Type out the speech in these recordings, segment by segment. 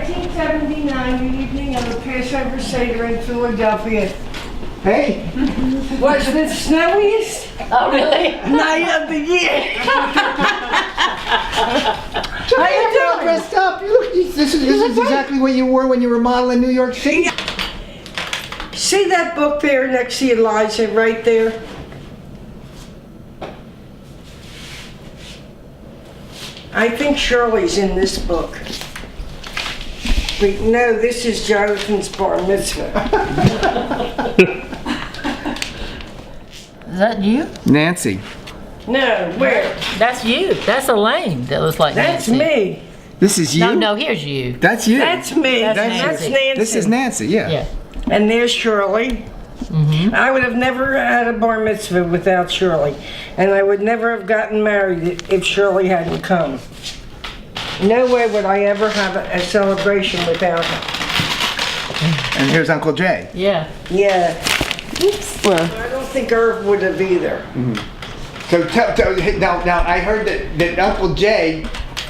1979, the evening of the Passover Seder in Philadelphia. Hey. Was the snowiest Oh, really? night of the year. How you all dressed up? You look, this is exactly what you wore when you were modeling New York City. See that book there next to Elijah, right there? I think Shirley's in this book. But no, this is Jonathan's bar mitzvah. Is that you? Nancy. No, where? That's you. That's Elaine. That looks like That's Nancy. me. This is you? No, here's you. That's you. That's me. That's That's Nancy. Nancy. This is Nancy, yeah. Yeah. And there's Shirley. I would have never had a bar mitzvah without Shirley. And I would never have gotten married if Shirley hadn't come. No way would I ever have a celebration without her. And here's Uncle Jay. Yeah. Yeah. I don't think Irv would have either. So now I heard that Uncle Jay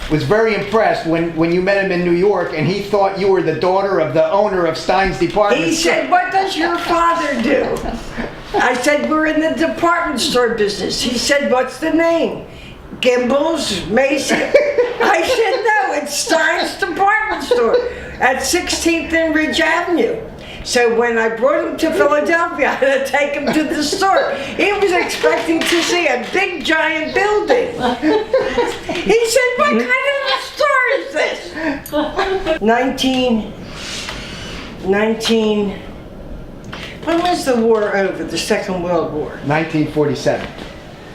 was very impressed when you met him in New York, and he thought you were the daughter of the owner of Stein's department He store. said, "What does your father do?" I said, "We're in the department store business." He said, "What's the name? Gimbel's, Macy?" I said, "No, it's Stein's department store at 16th and Ridge Avenue." So when I brought him to Philadelphia, I had to take him to the store. He was expecting to see a big giant building. He said, "What kind of store is this?" 19, when was the war over, the Second World War? 1947.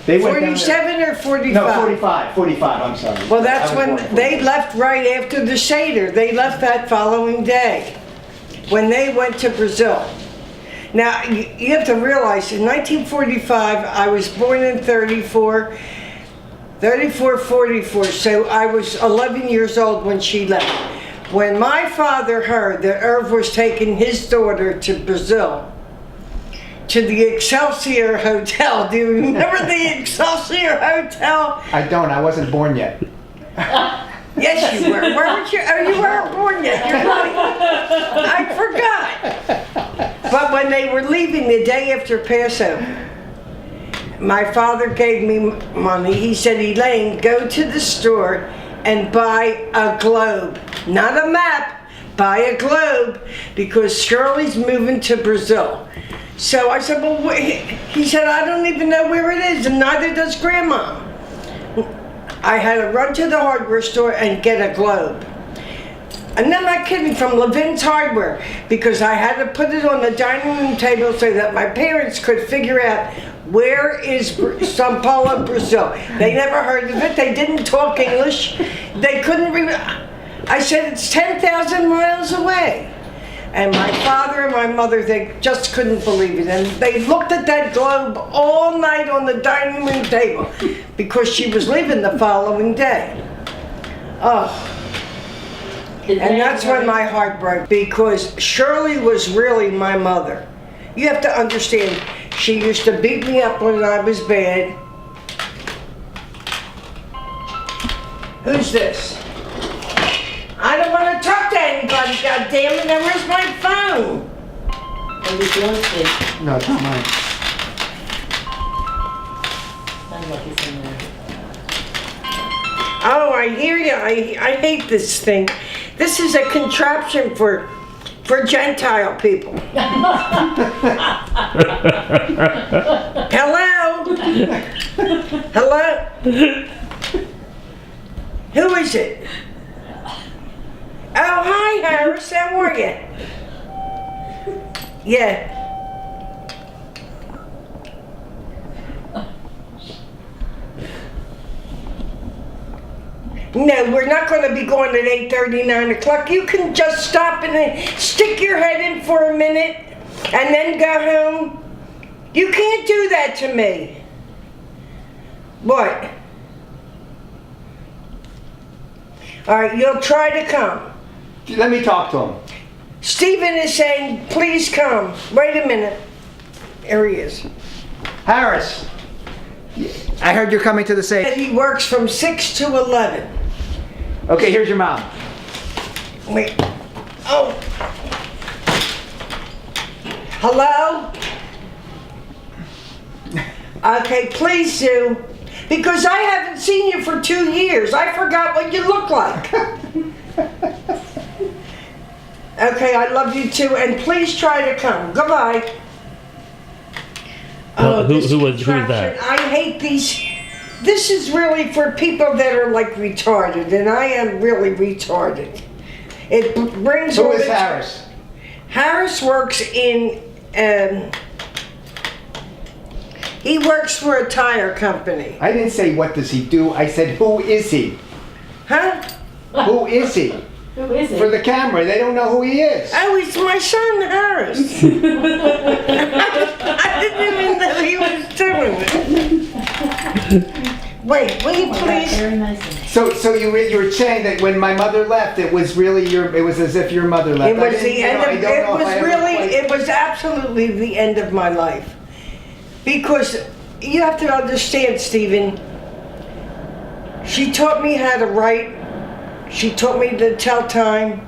They went down there- 47 or 45? No, 45. 45, I'm sorry. Well, that's I was when born they 45. left right after the Seder. They left that following day when they went to Brazil. Now, you have to realize, in 1945, I was born in 44, 44, so I was 11 years old when she left. When my father heard that Irv was taking his daughter to Brazil, to the Excelsior Hotel. Do you remember the Excelsior Hotel? I don't. I wasn't born yet. Yes, you were. Weren't you? Oh, you weren't born yet. You're right. I forgot. But when they were leaving the day after Passover, my father gave me money. He said, "Elaine, go to the store and buy a globe. Not a map, buy a globe, because Shirley's moving to Brazil." So I said, "Well," he said, "I don't even know where it is, and neither does Grandma." I had to run to the hardware store and get a globe. And I'm not kidding, from Levin's Hardware, because I had to put it on the dining room table so that my parents could figure out where is Sao Paulo, Brazil. They never heard of it. They didn't talk English. They couldn't I said, "It's 10,000 miles away." And my father and my mother, they just couldn't believe it. And they looked at that globe all night on the dining room table because she was leaving the following day. Oh. And that's when my heart broke, because Shirley was really my mother. You have to understand, she used to beat me up when I was bad. Who's this? I don't want to talk to anybody, goddammit. Now where's my phone? Maybe it's yours, too. No, it's not mine. Sounds like it's in there. Oh, I hear you. I hate this thing. This is a contraption for Gentile people. Hello? Hello? Who is it? Oh, hi, Harris. How are you? Yeah. No, we're not going to be going at 8:30, 9 o'clock. You can just stop and then stick your head in for a minute and then go home. You can't do that to me. What? All right, you'll try to come. Let me talk to him. Stephen is saying, "Please come." Wait a minute. There he is. Harris, I heard you're coming to the safe. He works from 6 to 11. Okay, here's your mom. Wait. Oh. Hello? Okay, please do. Because I haven't seen you for 2 years. I forgot what you look like. Okay, I love you too, and please try to come. Goodbye. Who this was contraption, that? I hate these. This is really for people that are like retarded, and I am really retarded. It brings Who all is the- Harris? Harris works in, he works for a tire company. I didn't say what does he do. I said who is he? Huh? Who is he? Who is For it? the camera, they don't know who he is. Oh, it's my son, Harris. I didn't even know he was doing it. Wait, will you please? Very nice. So you were saying that when my mother left, it was really it was as if your mother left. It I was didn't- the you end know, of, I don't it know if was I ever really, quite- it was absolutely the end of my life. Because you have to understand, Stephen, she taught me how to write. She taught me to tell time.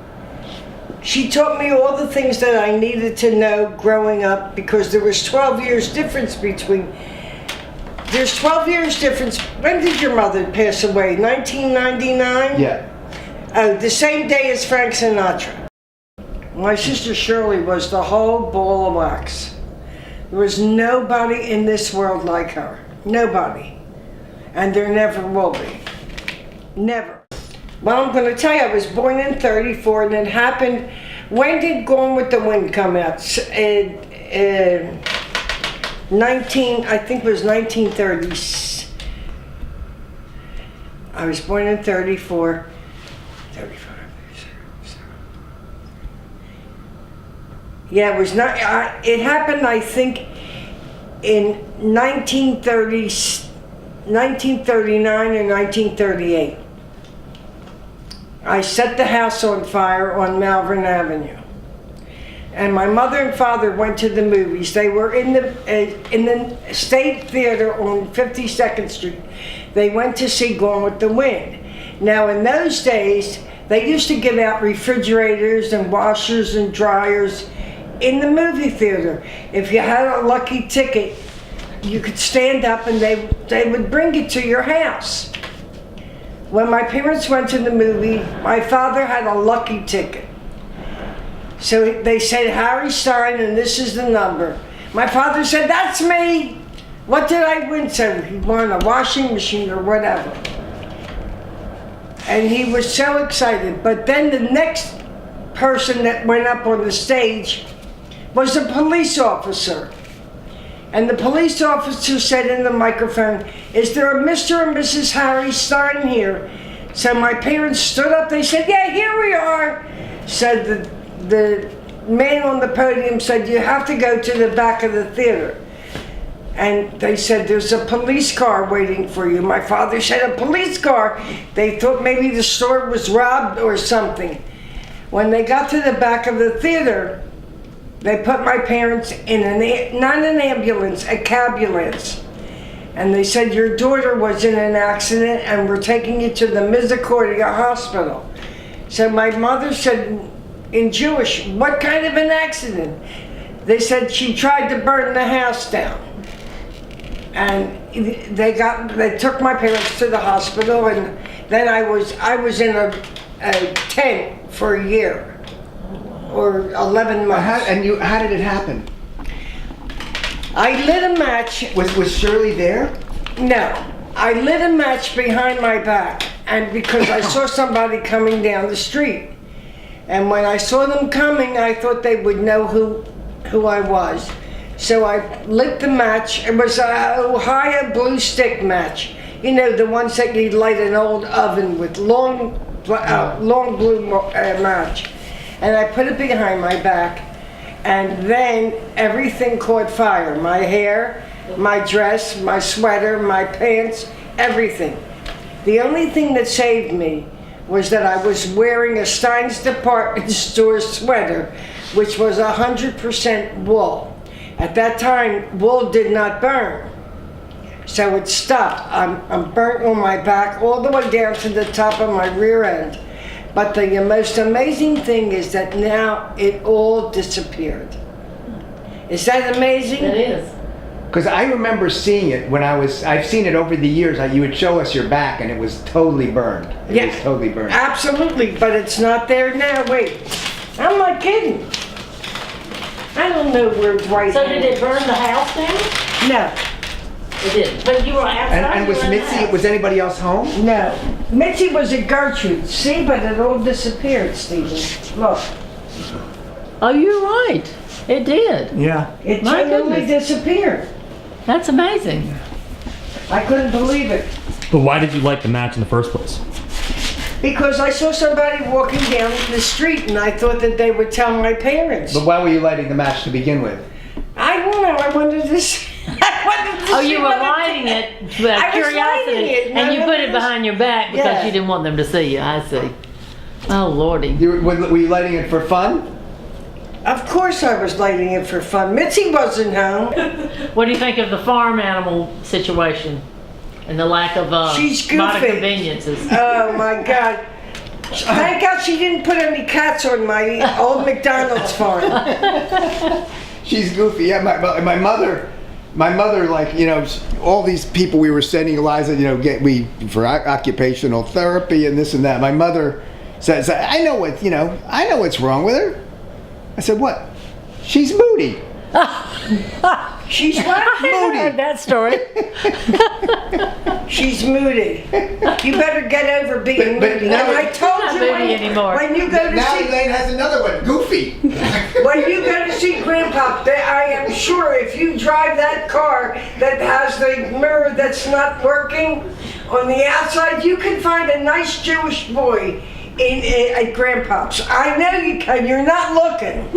She taught me all the things that I needed to know growing up, because there was 12 years difference between, there's 12 years difference. When did your mother pass away? 1999? Yeah. Oh, the same day as Frank Sinatra. My sister Shirley was the whole ball of wax. There was nobody in this world like her. Nobody. And there never will be. Never. Well, I'm going to tell you, I was born in 34, and it happened. When did Gone with the Wind come out? 19, I think it was 1930s. I was born in 34. 35. Yeah, it was not. It happened, I think, in 1930, 1939 or 1938. I set the house on fire on Malvern Avenue, and my mother and father went to the movies. They were in the State Theater on 52nd Street. They went to see Gone with the Wind. Now, in those days, they used to give out refrigerators and washers and dryers in the movie theater. If you had a lucky ticket, you could stand up and they would bring it to your house. When my parents went to the movie, my father had a lucky ticket. So they said, Harry Stein, and this is the number. My father said, that's me. What did I win? So he won a washing machine or whatever. And he was so excited. But then the next person that went up on the stage was a police officer. And the police officer said in the microphone, is there a Mr. and Mrs. Harry Stein here? So my parents stood up, they said, yeah, here we are. Said the man on the podium said, you have to go to the back of the theater. And they said, there's a police car waiting for you. My father said, a police car? They thought maybe the store was robbed or something. When they got to the back of the theater, they put my parents in not an ambulance, a cabulance. And they said, your daughter was in an accident and we're taking you to the Misericordia Hospital. So my mother said, in Jewish, what kind of an accident? They said she tried to burn the house down. And they took my parents to the hospital, and then I was in a tent for a year. Or 11 months. How did it happen? I lit a match. Was Shirley there? No, I lit a match behind my back, and because I saw somebody coming down the street. And when I saw them coming, I thought they would know who I was. So I lit the match. It was a Ohio blue stick match. You know, the ones that you'd light an old oven with, long blue match. And I put it behind my back, and then everything caught fire. My hair, my dress, my sweater, my pants, everything. The only thing that saved me was that I was wearing a Stein's Department Store sweater, which was 100% wool. At that time, wool did not burn. So it stopped. I'm burnt on my back all the way down to the top of my rear end. But the most amazing thing is that now it all disappeared. Is that amazing? It is. Because I remember seeing it when I've seen it over the years. You would show us your back and it was totally burned. It was totally burned. Absolutely, but it's not there now. Wait, I'm not kidding. I don't know where it's right. So did it burn the house down? No, It didn't. But you were outside. And was you were in the Mitzi, house. was anybody else home? no. Mitzi was at Gertrude. See, but it all disappeared, Stephen. Look, Oh, you're right. It did. Yeah. it My totally goodness. disappeared. That's amazing. I couldn't believe it. But why did you like the match in the first place? Because I saw somebody walking down the street and I thought that they would tell my parents. But why were you lighting the match to begin with? I don't know, I wanted to see. I wanted to Oh, see you were what it lighting did. it for I was curiosity, lighting it, and you no, put no, it behind your back because Yeah. you didn't want them to see you. I see. Oh, Lordy. Were you lighting it for fun? Of course I was lighting it for fun. Mitzi wasn't home. What do you think of the farm animal situation and the lack of She's modern goofy. conveniences? Oh my God. Thank God she didn't put any cats on my old McDonald's farm. She's goofy. Yeah, my mother, like, you know, all these people we were sending Eliza, you know, for occupational therapy and this and that. My mother says, I know what's wrong with her. I said, what? She's moody. She's what? I heard that story. She's moody. You better get over being But moody. now- And I told Not you moody anymore. when you go to Now see Elaine has another one, goofy. when you go to see Grandpa, I am sure if you drive that car that has the mirror that's not working on the outside, you can find a nice Jewish boy at Grandpa's. I know you can. You're not looking.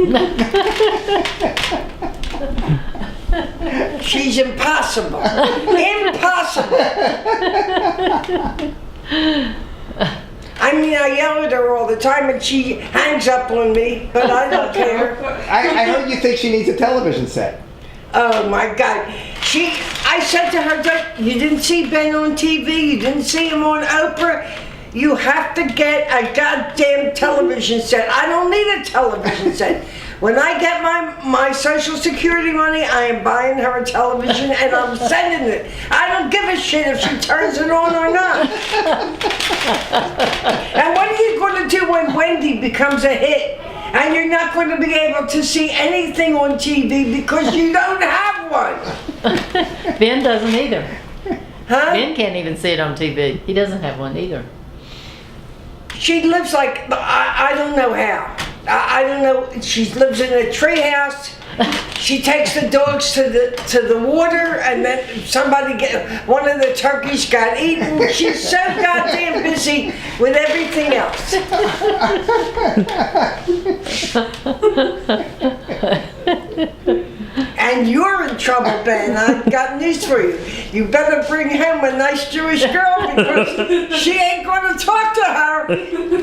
She's impossible. Impossible. I mean, I yell at her all the time and she hangs up on me, but I don't care. I heard you think she needs a television set. Oh my God. I said to her, you didn't see Ben on TV, you didn't see him on Oprah. You have to get a goddamn television set. I don't need a television set. When I get my Social Security money, I am buying her a television and I'm sending it. I don't give a shit if she turns it on or not. And what are you going to do when Wendy becomes a hit? And you're not going to be able to see anything on TV because you don't have one. Ben doesn't either. Huh? Ben can't even see it on TV. He doesn't have one either. She lives like, I don't know how. I don't know. She lives in a tree house. She takes the dogs to the water, and then one of the turkeys got eaten. She's so goddamn busy with everything else. And you're in trouble, Ben. I've got news for you. You better bring home a nice Jewish girl because she ain't going to talk to her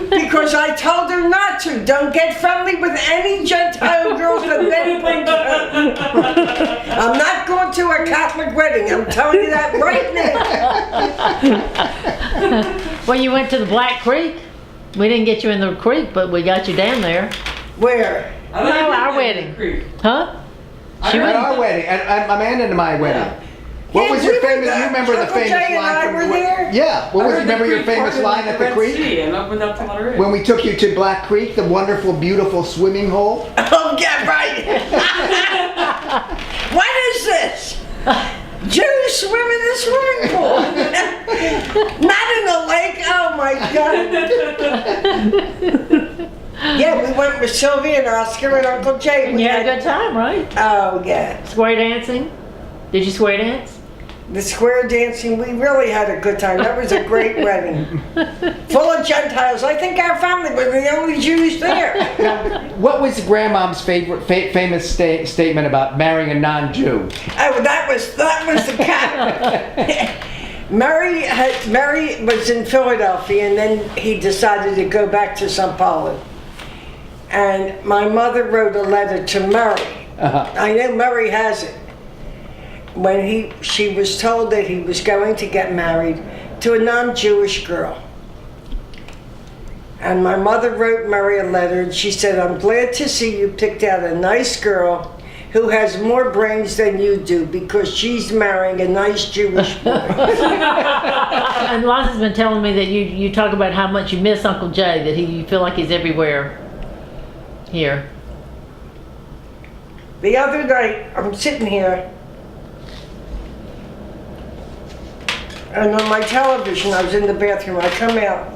because I told her not to. Don't get friendly with any Gentile girls that Ben brings home. I'm not going to a Catholic wedding. I'm telling you that right now. Well, you went to the Black Creek. We didn't get you in the creek, but we got you down there. Where? No, our wedding. Huh? She At went. our wedding, at Amanda and my wedding. What Yeah, was we your were famous? there. You remember the Uncle famous Jay and line I from? were there. Yeah. What was? Remember your famous line at the creek And opened up to let her in. when we took you to Black Creek, the wonderful, beautiful swimming hole. Oh, yeah, right. What is this? Jews swim in the swimming pool. Not in the lake. Oh my God. Yeah, we went with Sylvia and Oscar and Uncle Jay. And you had a good time, right? Oh yeah. Square dancing. Did you square dance? The square dancing, we really had a good time. That was a great wedding. Full of Gentiles. I think our family was the only Jews there. What was Grandmom's famous statement about marrying a non-Jew? Oh, that was the cat. Mary was in Philadelphia, and then he decided to go back to St. Paulo. And my mother wrote a letter to Murray. Uh-huh. I know Murray has it. When she was told that he was going to get married to a non-Jewish girl. And my mother wrote Mary a letter, and she said, I'm glad to see you picked out a nice girl who has more brains than you do because she's marrying a nice Jewish boy. And Liza's been telling me that you talk about how much you miss Uncle Jay, that you feel like he's everywhere here. The other night, I'm sitting here, and on my television, I was in the bathroom, I come out,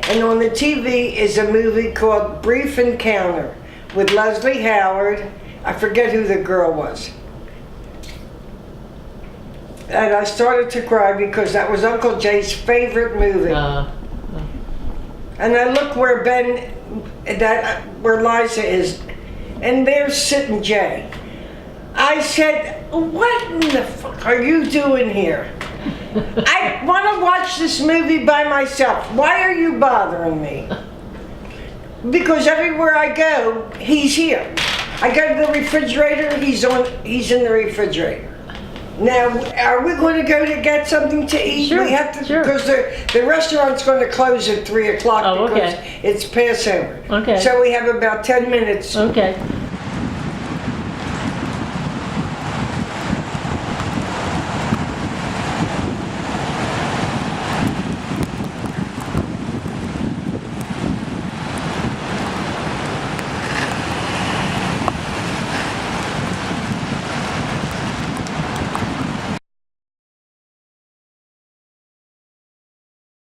and on the TV is a movie called Brief Encounter with Leslie Howard. I forget who the girl was. And I started to cry because that was Uncle Jay's favorite movie. And I look where where Liza is, and there's sitting Jay. I said, what in the fuck are you doing here? I want to watch this movie by myself. Why are you bothering me? Because everywhere I go, he's here. I go to the refrigerator, he's in the refrigerator. Now, are we going to go to get something to eat? Sure, We have to, sure. because the restaurant's going to close at 3 o'clock Oh, because okay. it's Passover. Okay. So we have about 10 minutes. Okay.